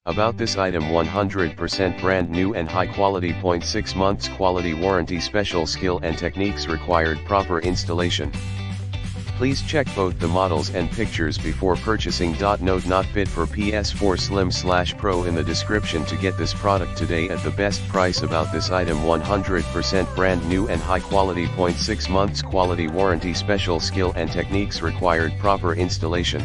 About this item: 100% brand new and high quality. 0.6 months quality warranty. Special skill and techniques required. Proper installation. Please check both the models and pictures before purchasing. Note: not fit for PS4 Slim/Pro in the description to get this product today at the best price. About this item: 100% brand new and high quality. 0.6 months quality warranty. Special skill and techniques required. Proper installation.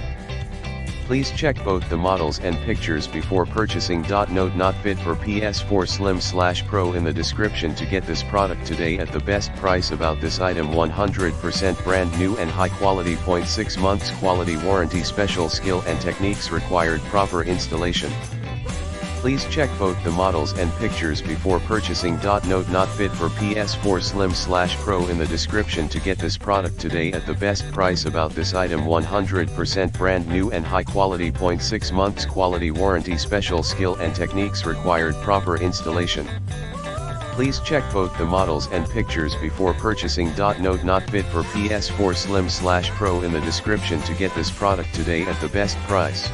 Please check both the models and pictures before purchasing. Note: not fit for PS4 Slim/Pro in the description to get this product today at the best price. About this item: 100% brand new and high quality. 0.6 months quality warranty. Special skill and techniques required. Proper installation. Please check both the models and pictures before purchasing. Note: not fit for PS4 Slim/Pro in the description to get this product today at the best price. About this item: 100% brand new and high quality. 0.6 months quality warranty. Special skill and techniques required. Proper installation. Please check both the models and pictures before purchasing. Note: not fit for PS4 Slim/Pro in the description to get this product today at the best price.